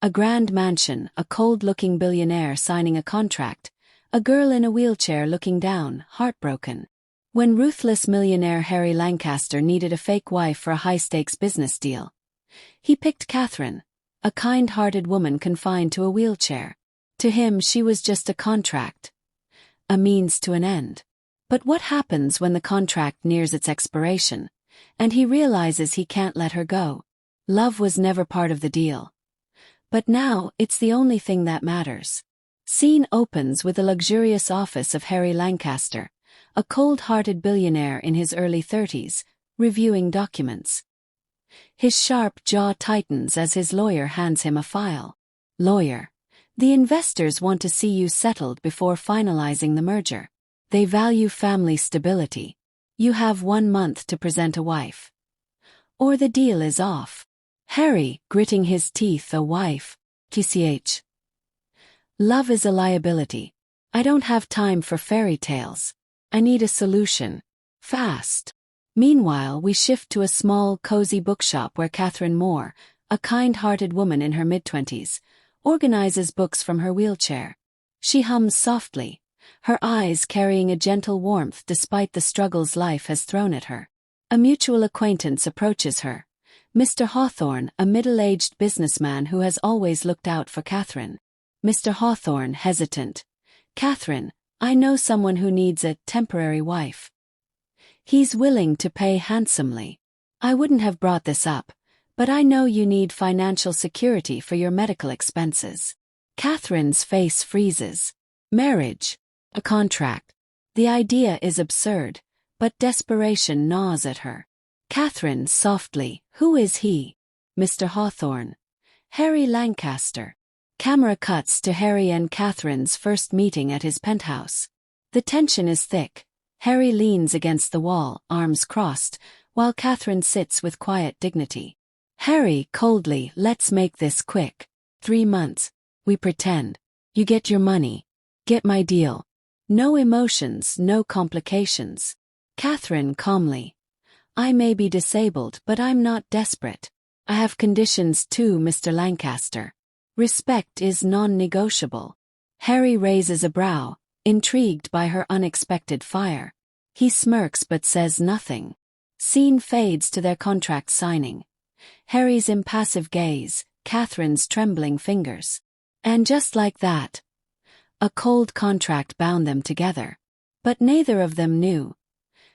A grand mansion, a cold-looking billionaire signing a contract, a girl in a wheelchair looking down, heartbroken. When ruthless millionaire Harry Lancaster needed a fake wife for a high-stakes business deal, he picked Catherine, a kind-hearted woman confined to a wheelchair. To him, she was just a contract, a means to an end. But what happens when the contract nears its expiration, and he realizes he can't let her go? Love was never part of the deal. But now, it's the only thing that matters. Scene opens with the luxurious office of Harry Lancaster, a cold-hearted billionaire in his early 30s, reviewing documents. His sharp jaw tightens as his lawyer hands him a file. Lawyer: the investors want to see you settled before finalizing the merger. They value family stability. You have 1 month to present a wife, or the deal is off. Harry, gritting his teeth, a wife? TCH. Love is a liability. I don't have time for fairy tales. I need a solution. Fast. Meanwhile, we shift to a small, cozy bookshop where Catherine Moore, a kind-hearted woman in her mid-20s, organizes books from her wheelchair. She hums softly, her eyes carrying a gentle warmth despite the struggles life has thrown at her. A mutual acquaintance approaches her, Mr. Hawthorne, a middle-aged businessman who has always looked out for Catherine. Mr. Hawthorne, hesitant. Catherine, I know someone who needs a temporary wife. He's willing to pay handsomely. I wouldn't have brought this up, but I know you need financial security for your medical expenses. Catherine's face freezes. Marriage. A contract. The idea is absurd, but desperation gnaws at her. Catherine, softly, who is he? Mr. Hawthorne. Harry Lancaster. Camera cuts to Harry and Catherine's first meeting at his penthouse. The tension is thick. Harry leans against the wall, arms crossed, while Catherine sits with quiet dignity. Harry, coldly, let's make this quick. 3 months. We pretend. You get your money. Get my deal. No emotions, no complications. Catherine, calmly. I may be disabled, but I'm not desperate. I have conditions too, Mr. Lancaster. Respect is non-negotiable. Harry raises a brow, intrigued by her unexpected fire. He smirks but says nothing. Scene fades to their contract signing. Harry's impassive gaze, Catherine's trembling fingers. And just like that, a cold contract bound them together. But neither of them knew.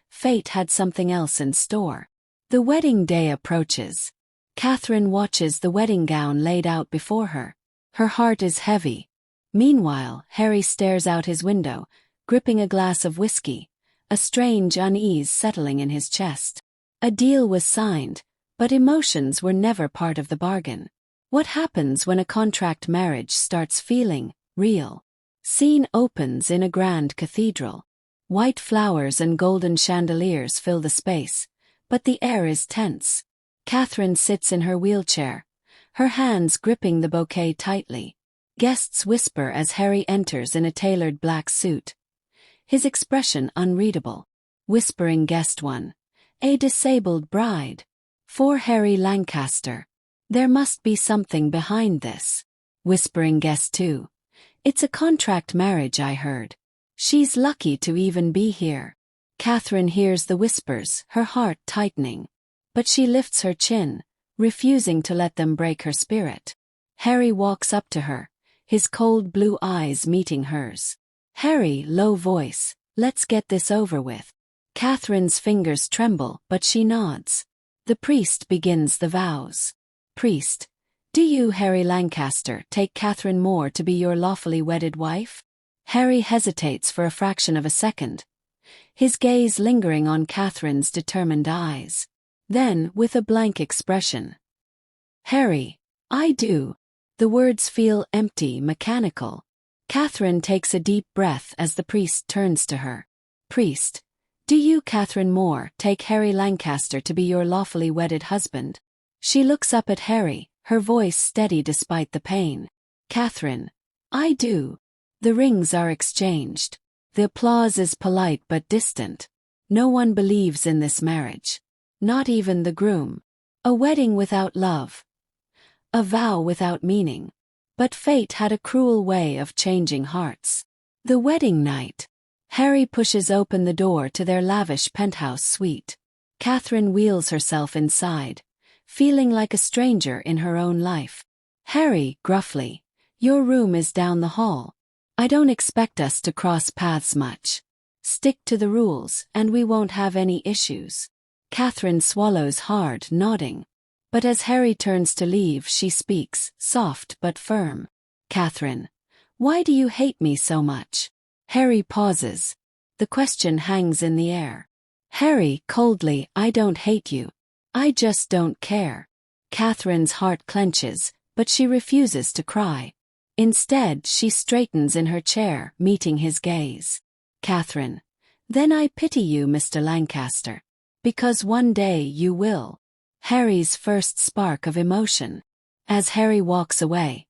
Fate had something else in store. The wedding day approaches. Catherine watches the wedding gown laid out before her. Her heart is heavy. Meanwhile, Harry stares out his window, gripping a glass of whiskey, a strange unease settling in his chest. A deal was signed, but emotions were never part of the bargain. What happens when a contract marriage starts feeling real? Scene opens in a grand cathedral. White flowers and golden chandeliers fill the space, but the air is tense. Catherine sits in her wheelchair, her hands gripping the bouquet tightly. Guests whisper as Harry enters in a tailored black suit, his expression unreadable. Whispering guest 1. A disabled bride. For Harry Lancaster. There must be something behind this. Whispering guest 2. It's a contract marriage, I heard. She's lucky to even be here. Catherine hears the whispers, her heart tightening. But she lifts her chin, refusing to let them break her spirit. Harry walks up to her, his cold blue eyes meeting hers. Harry, low voice, let's get this over with. Catherine's fingers tremble, but she nods. The priest begins the vows. Priest, do you, Harry Lancaster, take Catherine Moore to be your lawfully wedded wife? Harry hesitates for a fraction of a second, his gaze lingering on Catherine's determined eyes. Then, with a blank expression. Harry, I do. The words feel empty, mechanical. Catherine takes a deep breath as the priest turns to her. Priest, do you, Catherine Moore, take Harry Lancaster to be your lawfully wedded husband? She looks up at Harry, her voice steady despite the pain. Catherine, I do. The rings are exchanged. The applause is polite but distant. No one believes in this marriage. Not even the groom. A wedding without love. A vow without meaning. But fate had a cruel way of changing hearts. The wedding night. Harry pushes open the door to their lavish penthouse suite. Catherine wheels herself inside, feeling like a stranger in her own life. Harry, gruffly, "Your room is down the hall. I don't expect us to cross paths much. Stick to the rules and we won't have any issues." Catherine swallows hard, nodding. But as Harry turns to leave, she speaks, soft but firm. "Catherine, why do you hate me so much?" Harry pauses. The question hangs in the air. Harry, coldly, "I don't hate you. I just don't care." Catherine's heart clenches, but she refuses to cry. Instead, she straightens in her chair, meeting his gaze. "Catherine, then I pity you, Mr. Lancaster. Because one day you will." Harry's first spark of emotion. As Harry walks away,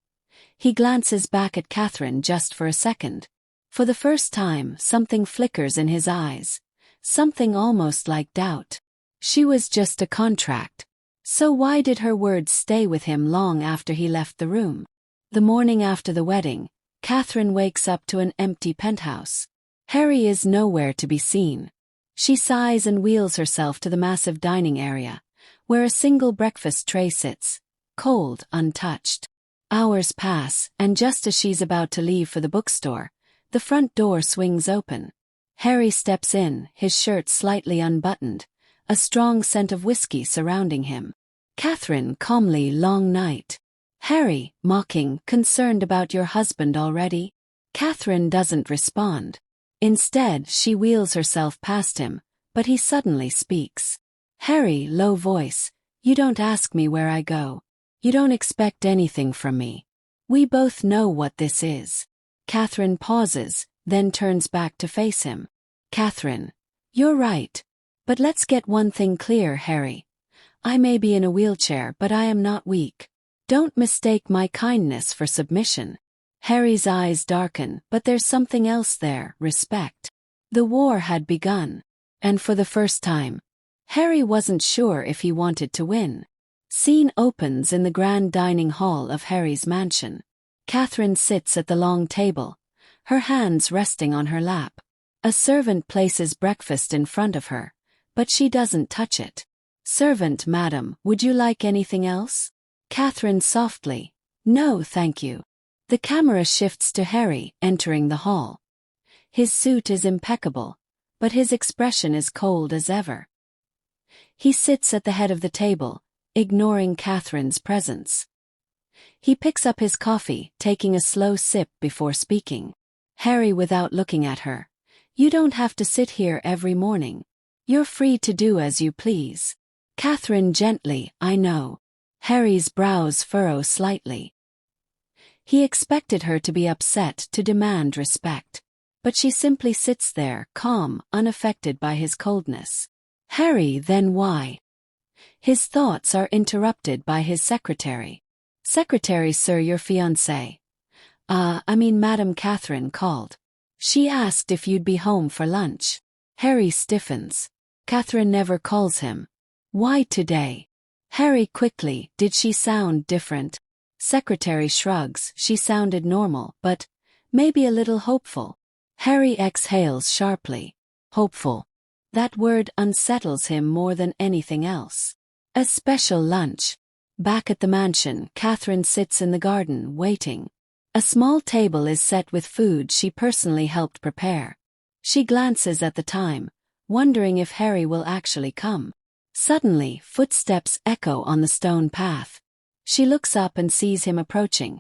he glances back at Catherine just for a second. For the first time, something flickers in his eyes. Something almost like doubt. She was just a contract. So why did her words stay with him long after he left the room? The morning after the wedding, Catherine wakes up to an empty penthouse. Harry is nowhere to be seen. She sighs and wheels herself to the massive dining area, where a single breakfast tray sits, cold, untouched. Hours pass, and just as she's about to leave for the bookstore, the front door swings open. Harry steps in, his shirt slightly unbuttoned, a strong scent of whiskey surrounding him. Catherine, calmly, "Long night." Harry, mocking, "Concerned about your husband already?" Catherine doesn't respond. Instead, she wheels herself past him, but he suddenly speaks. Harry, low voice, "You don't ask me where I go. You don't expect anything from me. We both know what this is." Catherine pauses, then turns back to face him. "Catherine, you're right. But let's get one thing clear, Harry. I may be in a wheelchair, but I am not weak. Don't mistake my kindness for submission." Harry's eyes darken, but there's something else there, respect. The war had begun. And for the first time, Harry wasn't sure if he wanted to win. Scene opens in the grand dining hall of Harry's mansion. Catherine sits at the long table, her hands resting on her lap. A servant places breakfast in front of her, but she doesn't touch it. "Servant, madam, would you like anything else?" Catherine softly, "No, thank you." The camera shifts to Harry, entering the hall. His suit is impeccable, but his expression is cold as ever. He sits at the head of the table, ignoring Catherine's presence. He picks up his coffee, taking a slow sip before speaking. Harry, without looking at her, "You don't have to sit here every morning. You're free to do as you please." Catherine, gently, "I know." Harry's brows furrow slightly. He expected her to be upset, to demand respect. But she simply sits there, calm, unaffected by his coldness. "Harry, then why?" His thoughts are interrupted by his secretary. "Secretary, sir, your fiancée." Madam Catherine called. She asked if you'd be home for lunch." Harry stiffens. Catherine never calls him. "Why today?" Harry, quickly, "Did she sound different?" Secretary shrugs. "She sounded normal, but maybe a little hopeful." Harry exhales sharply. Hopeful. That word unsettles him more than anything else. A special lunch. Back at the mansion, Catherine sits in the garden, waiting. A small table is set with food she personally helped prepare. She glances at the time, wondering if Harry will actually come. Suddenly, footsteps echo on the stone path. She looks up and sees him approaching.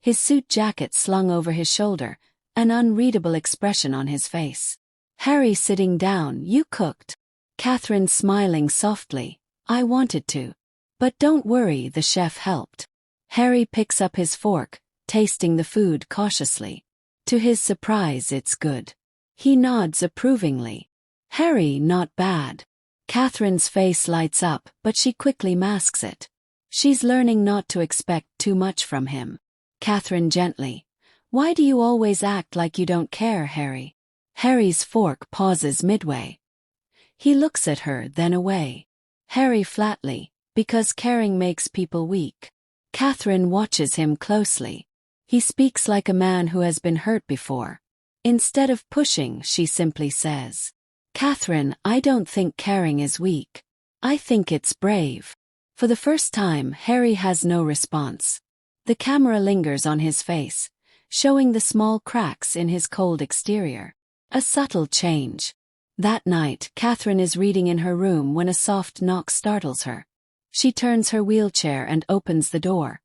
His suit jacket slung over his shoulder, an unreadable expression on his face. Harry, sitting down, "You cooked." Catherine, smiling softly, "I wanted to. But don't worry, the chef helped." Harry picks up his fork, tasting the food cautiously. To his surprise, it's good. He nods approvingly. "Harry, not bad." Catherine's face lights up, but she quickly masks it. She's learning not to expect too much from him. Catherine, gently, "Why do you always act like you don't care, Harry?" Harry's fork pauses midway. He looks at her, then away. Harry, flatly, "Because caring makes people weak." Catherine watches him closely. He speaks like a man who has been hurt before. Instead of pushing, she simply says, "Catherine, I don't think caring is weak. I think it's brave." For the first time, Harry has no response. The camera lingers on his face, showing the small cracks in his cold exterior. A subtle change. That night, Catherine is reading in her room when a soft knock startles her. She turns her wheelchair and opens the door,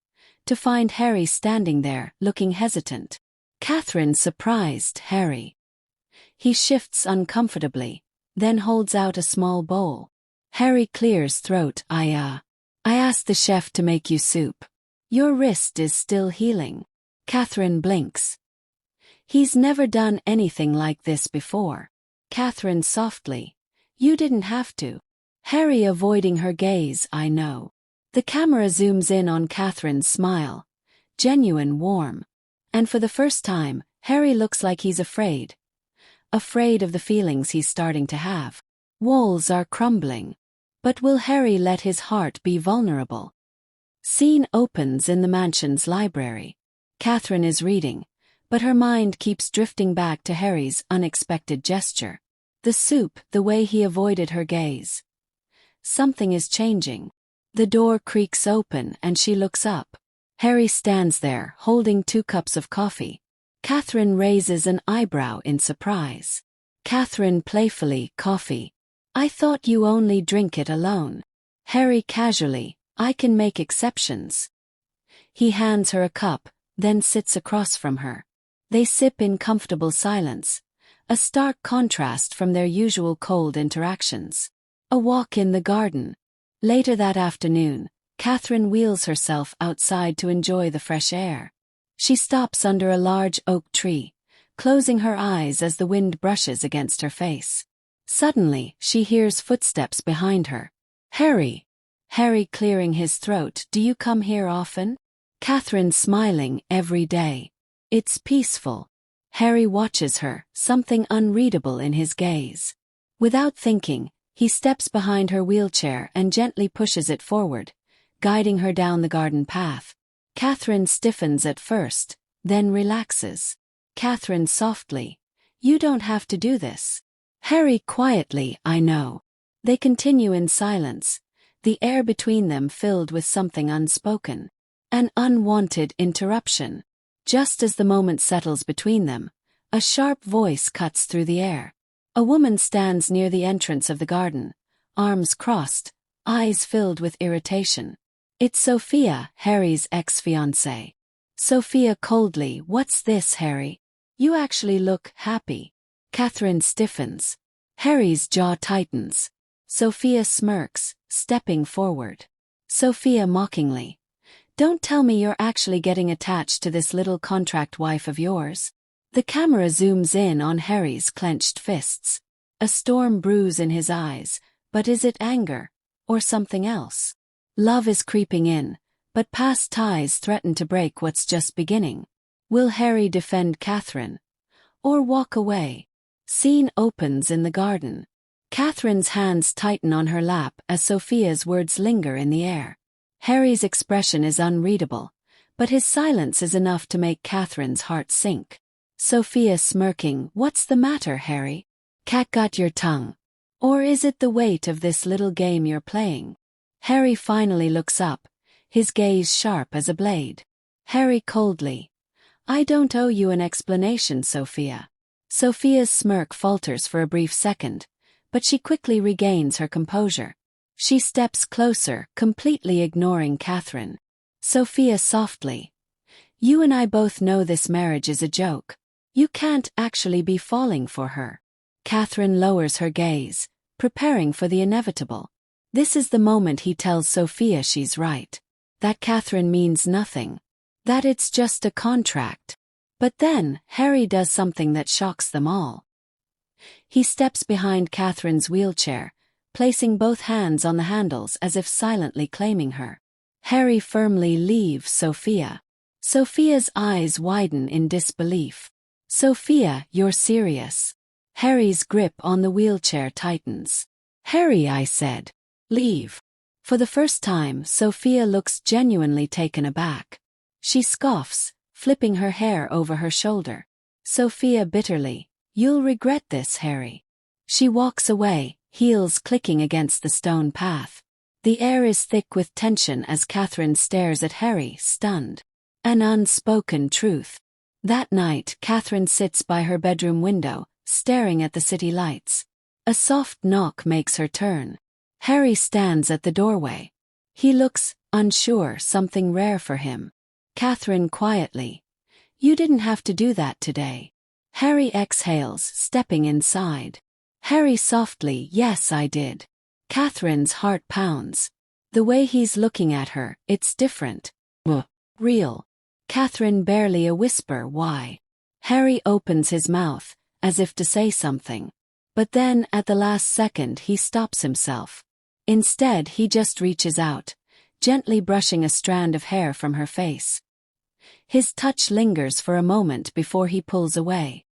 to find Harry standing there, looking hesitant. Catherine surprised Harry. He shifts uncomfortably, then holds out a small bowl. Harry clears throat. I asked the chef to make you soup. Your wrist is still healing." Catherine blinks. He's never done anything like this before. Catherine softly, "You didn't have to." Harry avoiding her gaze. "I know." The camera zooms in on Catherine's smile. Genuine, warm. And for the first time, Harry looks like he's afraid. Afraid of the feelings he's starting to have. Walls are crumbling. But will Harry let his heart be vulnerable? Scene opens in the mansion's library. Catherine is reading, but her mind keeps drifting back to Harry's unexpected gesture. The soup, the way he avoided her gaze. Something is changing. The door creaks open and she looks up. Harry stands there, holding 2 cups of coffee. Catherine raises an eyebrow in surprise. Catherine playfully, "Coffee? I thought you only drink it alone." Harry casually, "I can make exceptions." He hands her a cup, then sits across from her. They sip in comfortable silence, a stark contrast from their usual cold interactions. A walk in the garden. Later that afternoon, Catherine wheels herself outside to enjoy the fresh air. She stops under a large oak tree, closing her eyes as the wind brushes against her face. Suddenly, she hears footsteps behind her. "Harry!" Harry clearing his throat. "Do you come here often?" Catherine smiling. "Every day. It's peaceful." Harry watches her, something unreadable in his gaze. Without thinking, he steps behind her wheelchair and gently pushes it forward, guiding her down the garden path. Catherine stiffens at first, then relaxes. Catherine softly, "You don't have to do this." Harry quietly, "I know." They continue in silence, the air between them filled with something unspoken. An unwanted interruption. Just as the moment settles between them, a sharp voice cuts through the air. A woman stands near the entrance of the garden, arms crossed, eyes filled with irritation. It's Sophia, Harry's ex-fiancée. Sophia coldly, "What's this, Harry? You actually look happy." Catherine stiffens. Harry's jaw tightens. Sophia smirks, stepping forward. Sophia mockingly, "Don't tell me you're actually getting attached to this little contract wife of yours." The camera zooms in on Harry's clenched fists. A storm brews in his eyes, but is it anger, or something else? Love is creeping in, but past ties threaten to break what's just beginning. Will Harry defend Catherine? Or walk away? Scene opens in the garden. Catherine's hands tighten on her lap as Sophia's words linger in the air. Harry's expression is unreadable, but his silence is enough to make Catherine's heart sink. Sophia smirking, "What's the matter, Harry? Cat got your tongue? Or is it the weight of this little game you're playing?" Harry finally looks up, his gaze sharp as a blade. Harry coldly, "I don't owe you an explanation, Sophia." Sophia's smirk falters for a brief second, but she quickly regains her composure. She steps closer, completely ignoring Catherine. Sophia softly, "You and I both know this marriage is a joke. You can't actually be falling for her." Catherine lowers her gaze, preparing for the inevitable. This is the moment he tells Sophia she's right. That Catherine means nothing. That it's just a contract. But then, Harry does something that shocks them all. He steps behind Catherine's wheelchair, placing both hands on the handles as if silently claiming her. Harry firmly leaves Sophia. Sophia's eyes widen in disbelief. "Sophia, you're serious?" Harry's grip on the wheelchair tightens. "Harry," I said. "Leave." For the first time, Sophia looks genuinely taken aback. She scoffs, flipping her hair over her shoulder. Sophia bitterly, "You'll regret this, Harry." She walks away, heels clicking against the stone path. The air is thick with tension as Catherine stares at Harry, stunned. An unspoken truth. That night, Catherine sits by her bedroom window, staring at the city lights. A soft knock makes her turn. Harry stands at the doorway. He looks unsure, something rare for him. Catherine quietly, "You didn't have to do that today." Harry exhales, stepping inside. Harry softly, "Yes, I did." Catherine's heart pounds. The way he's looking at her, it's different. Real. Catherine barely a whisper, "Why?" Harry opens his mouth, as if to say something. But then, at the last second, he stops himself. Instead, he just reaches out, gently brushing a strand of hair from her face. His touch lingers for a moment before he pulls away.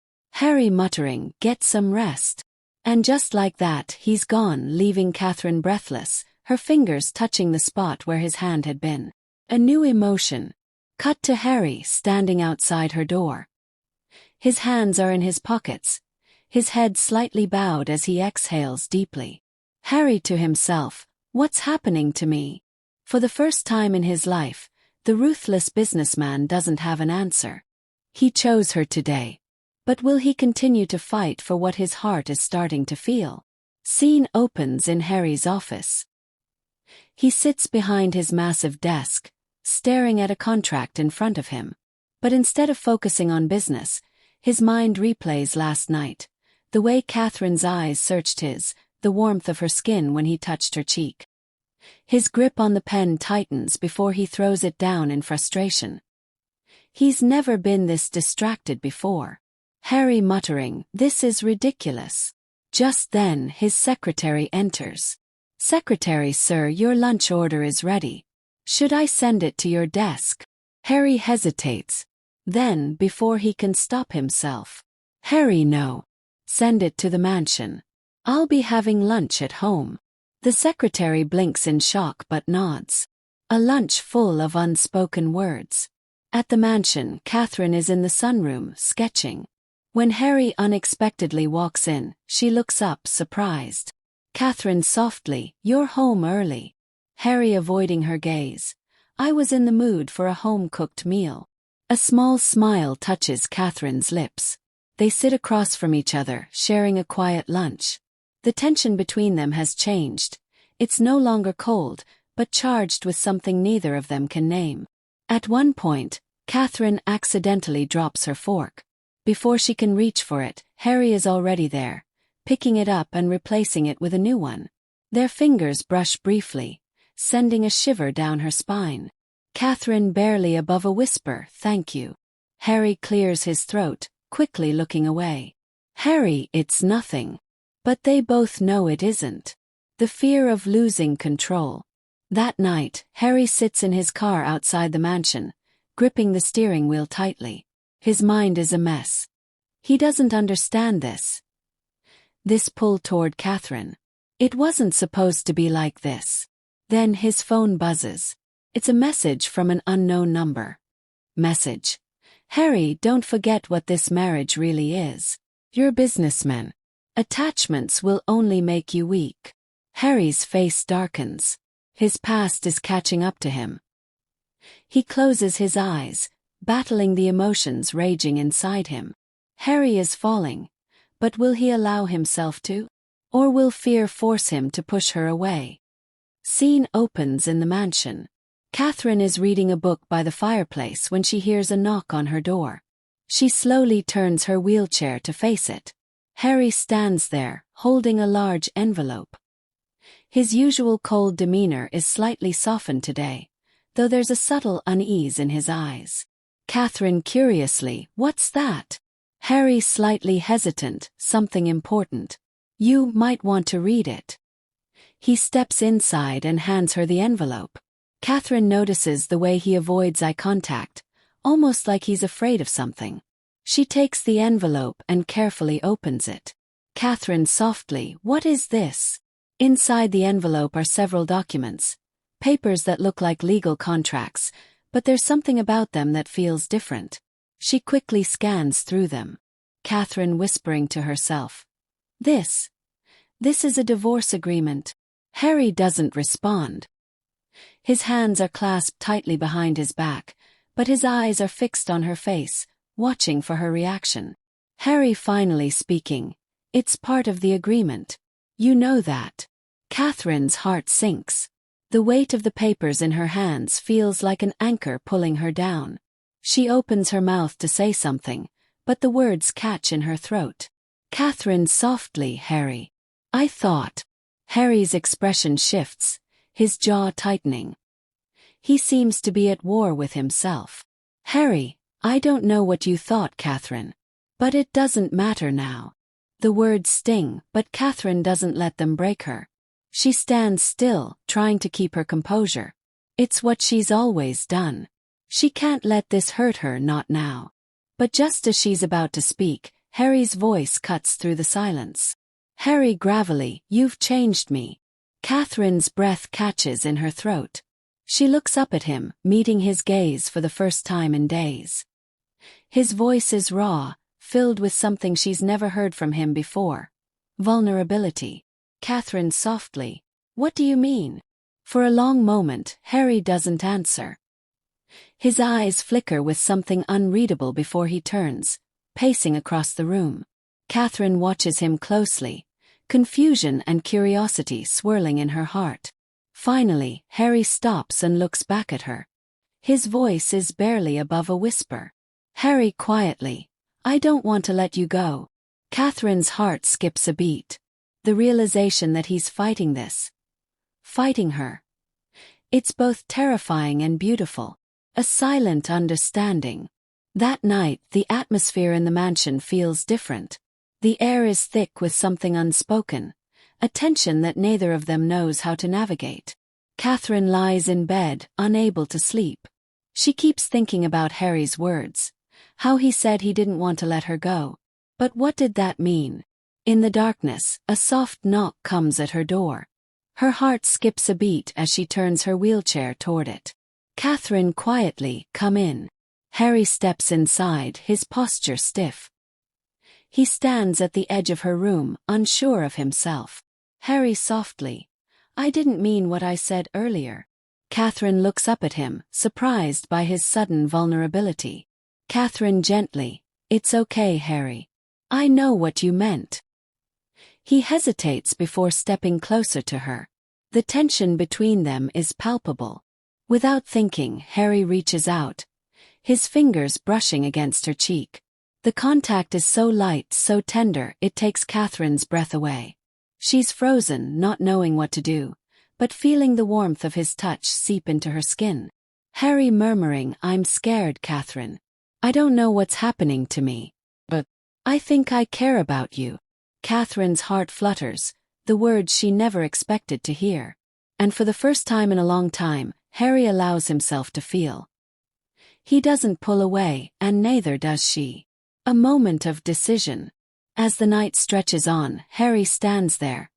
Harry muttering, "Get some rest." And just like that, he's gone, leaving Catherine breathless, her fingers touching the spot where his hand had been. A new emotion. Cut to Harry standing outside her door. His hands are in his pockets, his head slightly bowed as he exhales deeply. Harry to himself, "What's happening to me?" For the first time in his life, the ruthless businessman doesn't have an answer. He chose her today. But will he continue to fight for what his heart is starting to feel? Scene opens in Harry's office. He sits behind his massive desk, staring at a contract in front of him. But instead of focusing on business, his mind replays last night, the way Catherine's eyes searched his, the warmth of her skin when he touched her cheek. His grip on the pen tightens before he throws it down in frustration. He's never been this distracted before. Harry muttering, "This is ridiculous." Just then, his secretary enters. "Secretary, sir, your lunch order is ready. Should I send it to your desk?" Harry hesitates. Then, before he can stop himself, "Harry, no. Send it to the mansion. I'll be having lunch at home." The secretary blinks in shock but nods. A lunch full of unspoken words. At the mansion, Catherine is in the sunroom, sketching. When Harry unexpectedly walks in, she looks up, surprised. Catherine softly, "You're home early." Harry avoiding her gaze. "I was in the mood for a home-cooked meal." A small smile touches Catherine's lips. They sit across from each other, sharing a quiet lunch. The tension between them has changed. It's no longer cold, but charged with something neither of them can name. At one point, Catherine accidentally drops her fork. Before she can reach for it, Harry is already there, picking it up and replacing it with a new one. Their fingers brush briefly, sending a shiver down her spine. Catherine barely above a whisper, "Thank you." Harry clears his throat, quickly looking away. "Harry, it's nothing." But they both know it isn't. The fear of losing control. That night, Harry sits in his car outside the mansion, gripping the steering wheel tightly. His mind is a mess. He doesn't understand this. This pull toward Catherine. It wasn't supposed to be like this. Then his phone buzzes. It's a message from an unknown number. Message. "Harry, don't forget what this marriage really is. You're a businessman. Attachments will only make you weak." Harry's face darkens. His past is catching up to him. He closes his eyes, battling the emotions raging inside him. Harry is falling, but will he allow himself to? Or will fear force him to push her away? Scene opens in the mansion. Catherine is reading a book by the fireplace when she hears a knock on her door. She slowly turns her wheelchair to face it. Harry stands there, holding a large envelope. His usual cold demeanor is slightly softened today, though there's a subtle unease in his eyes. Catherine curiously, "What's that?" Harry slightly hesitant, "Something important. You might want to read it." He steps inside and hands her the envelope. Catherine notices the way he avoids eye contact, almost like he's afraid of something. She takes the envelope and carefully opens it. Catherine softly, "What is this?" Inside the envelope are several documents, papers that look like legal contracts, but there's something about them that feels different. She quickly scans through them. Catherine whispering to herself. This is a divorce agreement. Harry doesn't respond. His hands are clasped tightly behind his back, but his eyes are fixed on her face, watching for her reaction. Harry finally speaking. It's part of the agreement. You know that. Catherine's heart sinks. The weight of the papers in her hands feels like an anchor pulling her down. She opens her mouth to say something, but the words catch in her throat. Catherine softly, Harry. I thought. Harry's expression shifts, his jaw tightening. He seems to be at war with himself. Harry, I don't know what you thought, Catherine. But it doesn't matter now. The words sting, but Catherine doesn't let them break her. She stands still, trying to keep her composure. It's what she's always done. She can't let this hurt her, not now. But just as she's about to speak, Harry's voice cuts through the silence. Harry gravelly, you've changed me. Catherine's breath catches in her throat. She looks up at him, meeting his gaze for the first time in days. His voice is raw, filled with something she's never heard from him before. Vulnerability. Catherine softly. What do you mean? For a long moment, Harry doesn't answer. His eyes flicker with something unreadable before he turns, pacing across the room. Catherine watches him closely, confusion and curiosity swirling in her heart. Finally, Harry stops and looks back at her. His voice is barely above a whisper. Harry quietly. I don't want to let you go. Catherine's heart skips a beat. The realization that he's fighting this. Fighting her. It's both terrifying and beautiful. A silent understanding. That night, the atmosphere in the mansion feels different. The air is thick with something unspoken, a tension that neither of them knows how to navigate. Catherine lies in bed, unable to sleep. She keeps thinking about Harry's words, how he said he didn't want to let her go. But what did that mean? In the darkness, a soft knock comes at her door. Her heart skips a beat as she turns her wheelchair toward it. Catherine quietly, come in. Harry steps inside, his posture stiff. He stands at the edge of her room, unsure of himself. Harry softly. I didn't mean what I said earlier. Catherine looks up at him, surprised by his sudden vulnerability. Catherine gently. It's okay, Harry. I know what you meant. He hesitates before stepping closer to her. The tension between them is palpable. Without thinking, Harry reaches out, his fingers brushing against her cheek. The contact is so light, so tender, it takes Catherine's breath away. She's frozen, not knowing what to do, but feeling the warmth of his touch seep into her skin. Harry murmuring, I'm scared, Catherine. I don't know what's happening to me. But I think I care about you. Catherine's heart flutters, the words she never expected to hear. And for the first time in a long time, Harry allows himself to feel. He doesn't pull away, and neither does she. A moment of decision. As the night stretches on, Harry stands there,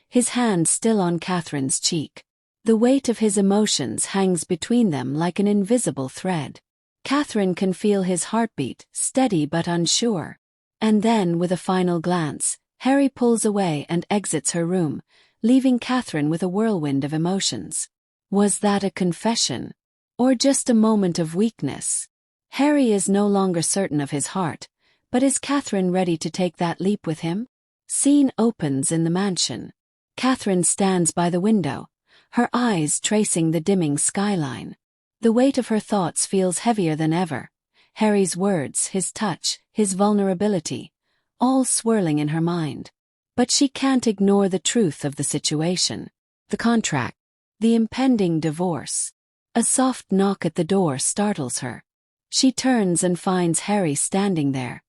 his hand still on Catherine's cheek. The weight of his emotions hangs between them like an invisible thread. Catherine can feel his heartbeat, steady but unsure. And then, with a final glance, Harry pulls away and exits her room, leaving Catherine with a whirlwind of emotions. Was that a confession? Or just a moment of weakness? Harry is no longer certain of his heart, but is Catherine ready to take that leap with him? Scene opens in the mansion. Catherine stands by the window, her eyes tracing the dimming skyline. The weight of her thoughts feels heavier than ever. Harry's words, his touch, his vulnerability, all swirling in her mind. But she can't ignore the truth of the situation. The contract. The impending divorce. A soft knock at the door startles her. She turns and finds Harry standing there,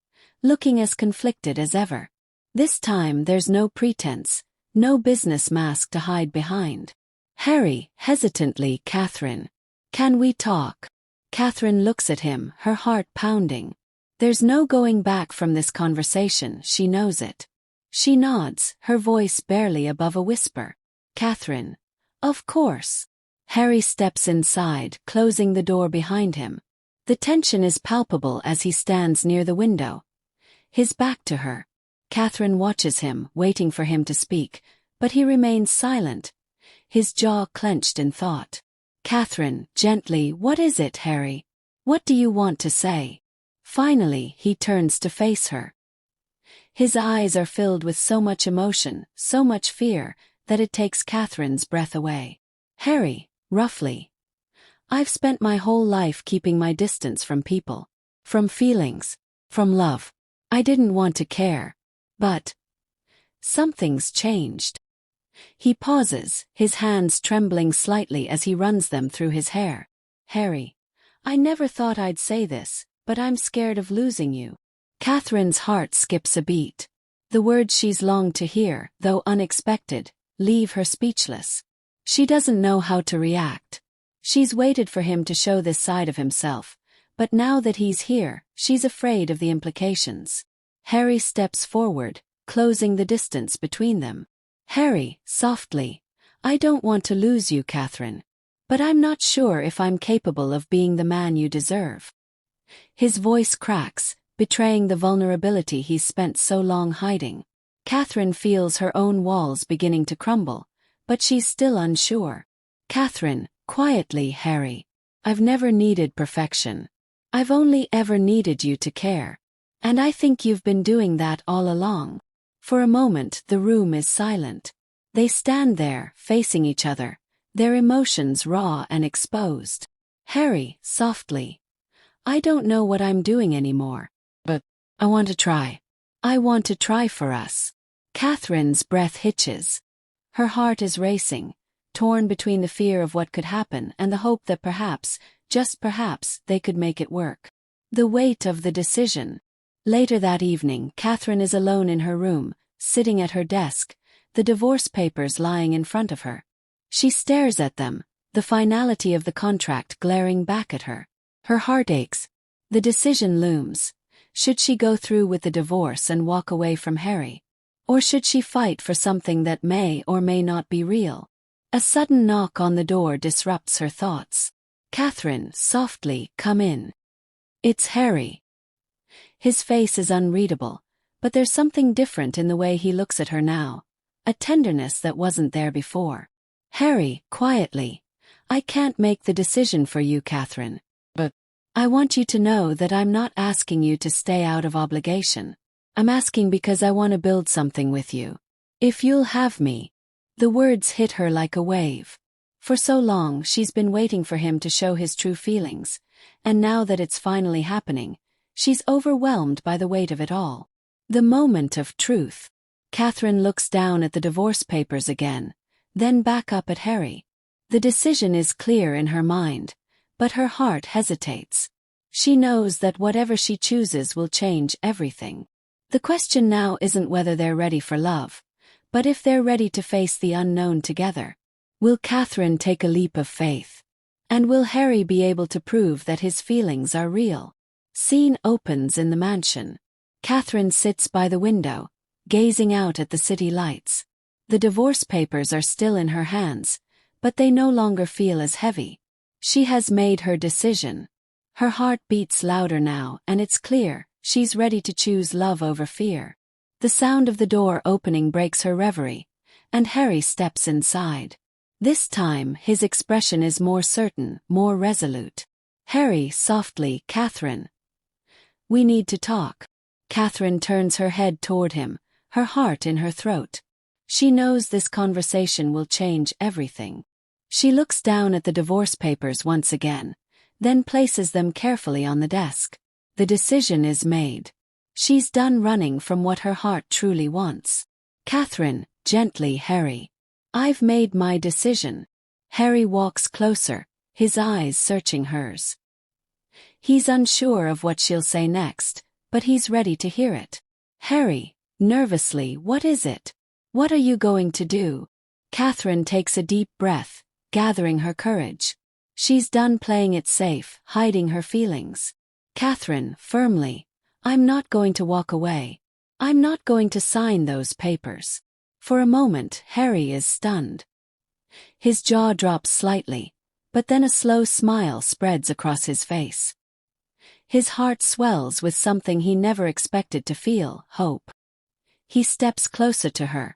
looking as conflicted as ever. This time there's no pretense, no business mask to hide behind. Harry, hesitantly, Catherine. Can we talk? Catherine looks at him, her heart pounding. There's no going back from this conversation, she knows it. She nods, her voice barely above a whisper. Catherine. Of course. Harry steps inside, closing the door behind him. The tension is palpable as he stands near the window, his back to her. Catherine watches him, waiting for him to speak, but he remains silent, his jaw clenched in thought. Catherine, gently, what is it, Harry? What do you want to say? Finally, he turns to face her. His eyes are filled with so much emotion, so much fear, that it takes Catherine's breath away. Harry, roughly. I've spent my whole life keeping my distance from people, from feelings, from love. I didn't want to care. But something's changed. He pauses, his hands trembling slightly as he runs them through his hair. Harry, I never thought I'd say this, but I'm scared of losing you. Catherine's heart skips a beat. The words she's longed to hear, though unexpected, leave her speechless. She doesn't know how to react. She's waited for him to show this side of himself, but now that he's here, she's afraid of the implications. Harry steps forward, closing the distance between them. Harry, softly, I don't want to lose you, Catherine. But I'm not sure if I'm capable of being the man you deserve. His voice cracks, betraying the vulnerability he's spent so long hiding. Catherine feels her own walls beginning to crumble, but she's still unsure. Catherine, quietly, Harry. I've never needed perfection. I've only ever needed you to care. And I think you've been doing that all along. For a moment, the room is silent. They stand there, facing each other, their emotions raw and exposed. Harry, softly. I don't know what I'm doing anymore. But I want to try. I want to try for us. Catherine's breath hitches. Her heart is racing, torn between the fear of what could happen and the hope that perhaps, just perhaps, they could make it work. The weight of the decision. Later that evening, Catherine is alone in her room, sitting at her desk, the divorce papers lying in front of her. She stares at them, the finality of the contract glaring back at her. Her heart aches. The decision looms. Should she go through with the divorce and walk away from Harry? Or should she fight for something that may or may not be real? A sudden knock on the door disrupts her thoughts. Catherine, softly, come in. It's Harry. His face is unreadable, but there's something different in the way he looks at her now, a tenderness that wasn't there before. Harry, quietly, I can't make the decision for you, Catherine. But I want you to know that I'm not asking you to stay out of obligation. I'm asking because I want to build something with you. If you'll have me. The words hit her like a wave. For so long she's been waiting for him to show his true feelings, and now that it's finally happening, she's overwhelmed by the weight of it all. The moment of truth. Catherine looks down at the divorce papers again, then back up at Harry. The decision is clear in her mind, but her heart hesitates. She knows that whatever she chooses will change everything. The question now isn't whether they're ready for love, but if they're ready to face the unknown together. Will Catherine take a leap of faith? And will Harry be able to prove that his feelings are real? Scene opens in the mansion. Catherine sits by the window, gazing out at the city lights. The divorce papers are still in her hands, but they no longer feel as heavy. She has made her decision. Her heart beats louder now, and it's clear, she's ready to choose love over fear. The sound of the door opening breaks her reverie, and Harry steps inside. This time, his expression is more certain, more resolute. Harry, softly, Catherine. We need to talk. Catherine turns her head toward him, her heart in her throat. She knows this conversation will change everything. She looks down at the divorce papers once again, then places them carefully on the desk. The decision is made. She's done running from what her heart truly wants. Catherine, gently, Harry. I've made my decision. Harry walks closer, his eyes searching hers. He's unsure of what she'll say next, but he's ready to hear it. Harry, nervously, what is it? What are you going to do? Catherine takes a deep breath, gathering her courage. She's done playing it safe, hiding her feelings. Catherine, firmly, I'm not going to walk away. I'm not going to sign those papers. For a moment, Harry is stunned. His jaw drops slightly, But then a slow smile spreads across his face. His heart swells with something he never expected to feel, hope. He steps closer to her,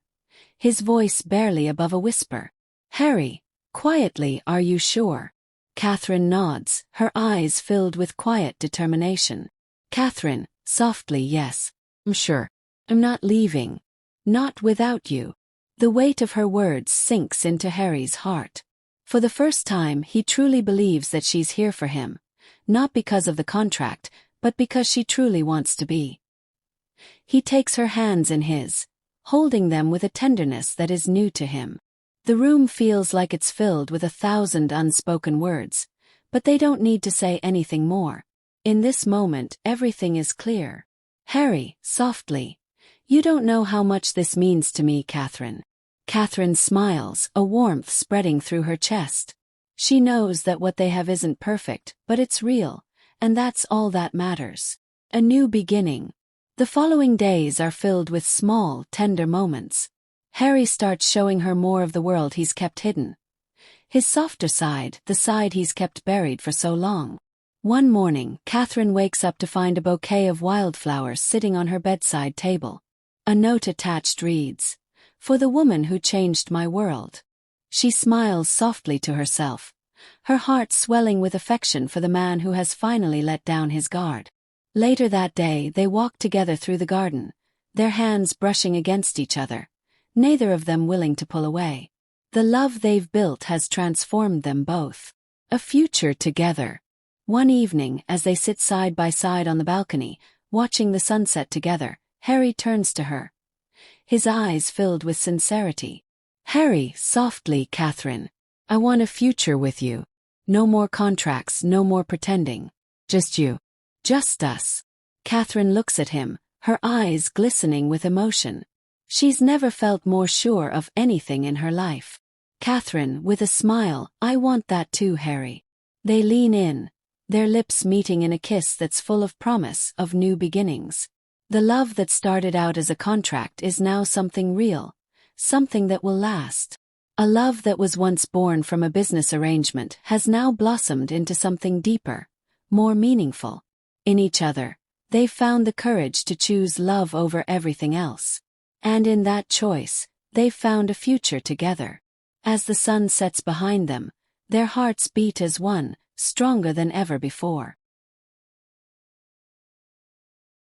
his voice barely above a whisper. "Harry, quietly, are you sure?" Catherine nods, her eyes filled with quiet determination. "Catherine, softly, yes. I'm sure. I'm not leaving. Not without you." The weight of her words sinks into Harry's heart. For the first time, he truly believes that she's here for him, not because of the contract, but because she truly wants to be. He takes her hands in his, holding them with a tenderness that is new to him. The room feels like it's filled with 1,000 unspoken words, but they don't need to say anything more. In this moment, everything is clear. "Harry, softly. You don't know how much this means to me, Catherine." Catherine smiles, a warmth spreading through her chest. She knows that what they have isn't perfect, but it's real, and that's all that matters. A new beginning. The following days are filled with small, tender moments. Harry starts showing her more of the world he's kept hidden. His softer side, the side he's kept buried for so long. One morning, Catherine wakes up to find a bouquet of wildflowers sitting on her bedside table. A note attached reads, "For the woman who changed my world." She smiles softly to herself, her heart swelling with affection for the man who has finally let down his guard. Later that day, they walk together through the garden, their hands brushing against each other, neither of them willing to pull away. The love they've built has transformed them both. A future together. One evening, as they sit side by side on the balcony, watching the sunset together, Harry turns to her, his eyes filled with sincerity. "Harry, softly, Catherine. I want a future with you. No more contracts, no more pretending. Just you. Just us." Catherine looks at him, her eyes glistening with emotion. She's never felt more sure of anything in her life. Catherine, with a smile, "I want that too, Harry." They lean in, their lips meeting in a kiss that's full of promise, of new beginnings. The love that started out as a contract is now something real, something that will last. A love that was once born from a business arrangement has now blossomed into something deeper, more meaningful. In each other, they've found the courage to choose love over everything else. And in that choice, they've found a future together. As the sun sets behind them, their hearts beat as one, stronger than ever before.